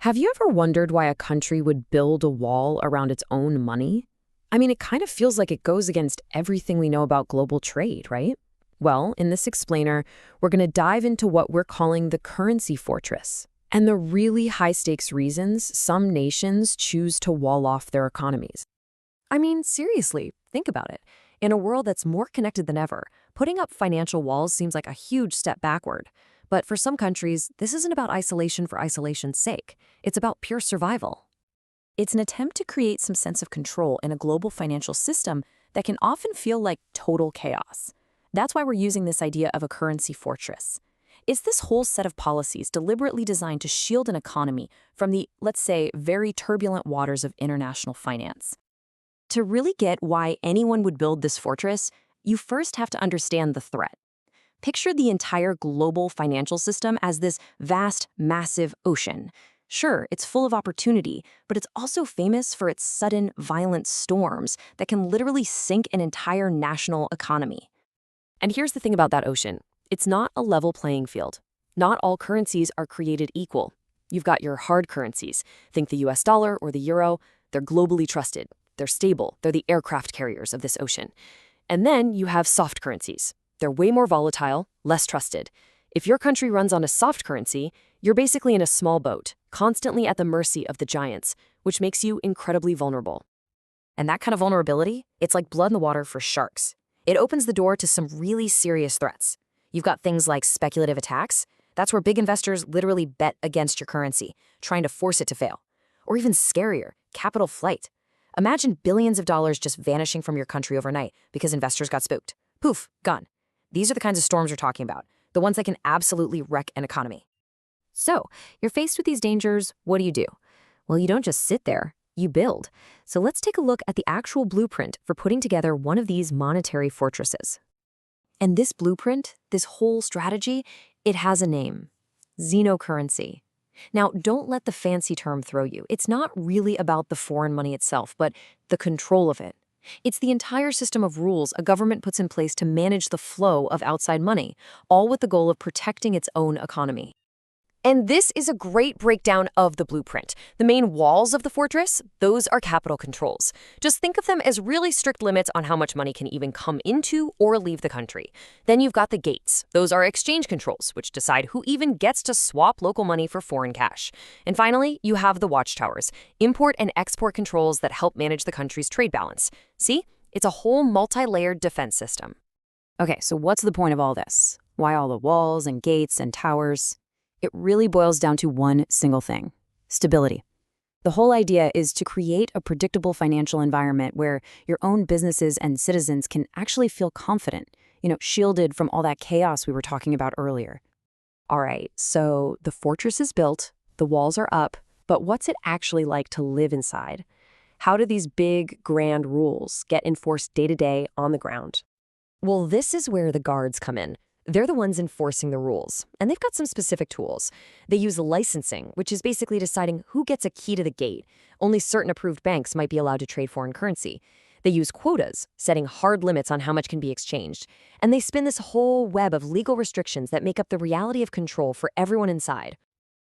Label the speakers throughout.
Speaker 1: Have you ever wondered why a country would build a wall around its own money? I mean, it kind of feels like it goes against everything we know about global trade, right? Well, in this explainer, we're going to dive into what we're calling the currency fortress and the really high-stakes reasons some nations choose to wall off their economies.
Speaker 2: I mean, seriously, think about it. In a world that's more connected than ever, putting up financial walls seems like a huge step backward. But for some countries, this isn't about isolation for isolation's sake. It's about pure survival. It's an attempt to create some sense of control in a global financial system that can often feel like total chaos. That's why we're using this idea of a currency fortress. It's this whole set of policies deliberately designed to shield an economy from the, let's say, very turbulent waters of international finance. To really get why anyone would build this fortress, you first have to understand the threat. Picture the entire global financial system as this vast, massive ocean. Sure, it's full of opportunity, but it's also famous for its sudden, violent storms that can literally sink an entire national economy. And here's the thing about that ocean. It's not a level playing field. Not all currencies are created equal. You've got your hard currencies. Think the US dollar or the euro. They're globally trusted. They're stable. They're the aircraft carriers of this ocean. And then you have soft currencies. They're way more volatile, less trusted. If your country runs on a soft currency, you're basically in a small boat, constantly at the mercy of the giants, which makes you incredibly vulnerable. And that kind of vulnerability, it's like blood in the water for sharks. It opens the door to some really serious threats. You've got things like speculative attacks. That's where big investors literally bet against your currency, trying to force it to fail. Or even scarier, capital flight. Imagine billions of dollars just vanishing from your country overnight because investors got spooked. Poof, gone. These are the kinds of storms we're talking about, the ones that can absolutely wreck an economy. So, you're faced with these dangers, what do? Well, you don't just sit there, you build. So let's take a look at the actual blueprint for putting together one of these monetary fortresses. And this blueprint, this whole strategy, it has a name: Xenocurrency. Now, don't let the fancy term throw you. It's not really about the foreign money itself, but the control of it. It's the entire system of rules a government puts in place to manage the flow of outside money, all with the goal of protecting its own economy. And this is a great breakdown of the blueprint. The main walls of the fortress, those are capital controls. Just think of them as really strict limits on how much money can even come into or leave the country. Then you've got the gates. Those are exchange controls, which decide who even gets to swap local money for foreign cash. And finally, you have the watchtowers, import and export controls that help manage the country's trade balance. See? It's a whole multi-layered defense system.
Speaker 1: Okay, so what's the point of all this? Why all the walls and gates and towers? It really boils down to one single thing: stability. The whole idea is to create a predictable financial environment where your own businesses and citizens can actually feel confident, shielded from all that chaos we were talking about earlier. All right, so the fortress is built, the walls are up, but what's it actually like to live inside? How do these big, grand rules get enforced day to day on the ground?
Speaker 2: Well, this is where the guards come in. They're the ones enforcing the rules, and they've got some specific tools. They use licensing, which is basically deciding who gets a key to the gate. Only certain approved banks might be allowed to trade foreign currency. They use quotas, setting hard limits on how much can be exchanged. And they spin this whole web of legal restrictions that make up the reality of control for everyone inside.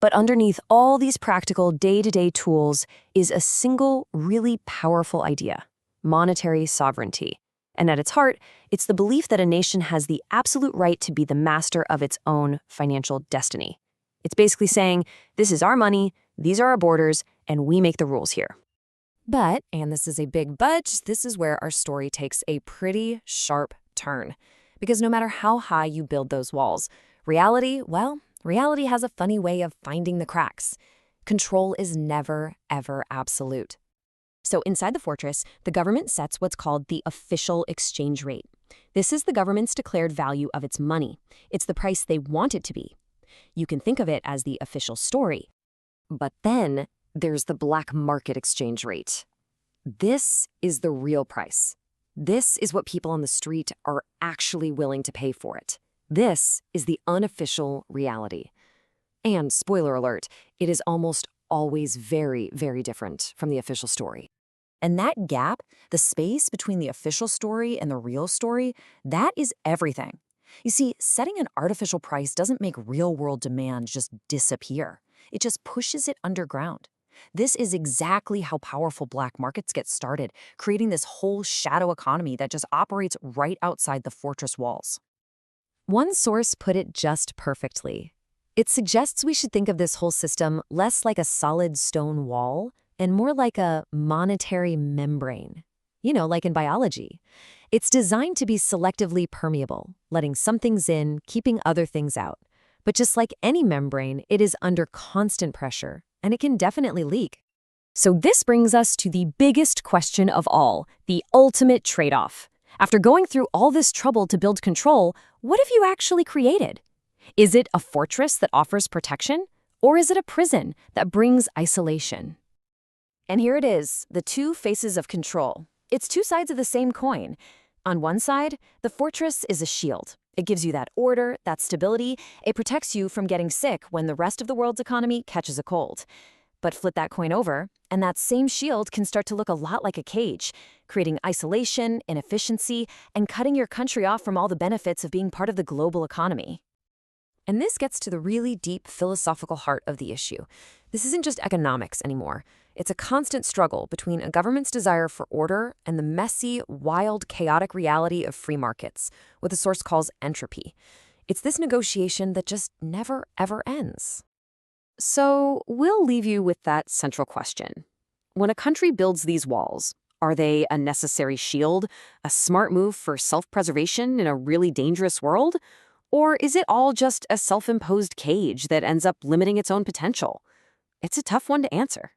Speaker 2: But underneath all these practical day-to-day tools is a single, really powerful idea: monetary sovereignty. And at its heart, it's the belief that a nation has the absolute right to be the master of its own financial destiny. It's basically saying, this is our money, these are our borders, and we make the rules here. But, and this is a big but, this is where our story takes a pretty sharp turn. Because no matter how high you build those walls, reality has a funny way of finding the cracks. Control is never, ever absolute. So inside the fortress, the government sets what's called the official exchange rate. This is the government's declared value of its money. It's the price they want it to be. You can think of it as the official story. But then there's the black market exchange rate. This is the real price. This is what people on the street are actually willing to pay for it. This is the unofficial reality. And spoiler alert, it is almost always very, very different from the official story. And that gap, the space between the official story and the real story, that is everything. You see, setting an artificial price doesn't make real-world demand just disappear. It just pushes it underground. This is exactly how powerful black markets get started, creating this whole shadow economy that just operates right outside the fortress walls. One source put it just perfectly. It suggests we should think of this whole system less like a solid stone wall and more like a monetary membrane. Like in biology. It's designed to be selectively permeable, letting some things in, keeping other things out. But just like any membrane, it is under constant pressure, and it can definitely leak. So this brings us to the biggest question of all, the ultimate trade-off. After going through all this trouble to build control, what have you actually created? Is it a fortress that offers protection? Or is it a prison that brings isolation? And here it is, the two faces of control. It's two sides of the same coin. On one side, the fortress is a shield. It gives you that order, that stability. It protects you from getting sick when the rest of the world's economy catches a cold. But flip that coin over, and that same shield can start to look a lot like a cage, creating isolation, inefficiency, and cutting your country off from all the benefits of being part of the global economy. And this gets to the really deep philosophical heart of the issue. This isn't just economics anymore. It's a constant struggle between a government's desire for order and the messy, wild, chaotic reality of free markets, what the source calls entropy. It's this negotiation that just never, ever ends. So we'll leave you with that central question. When a country builds these walls, are they a necessary shield, a smart move for self-preservation in a really dangerous world? Or is it all just a self-imposed cage that ends up limiting its own potential? It's a tough one to answer.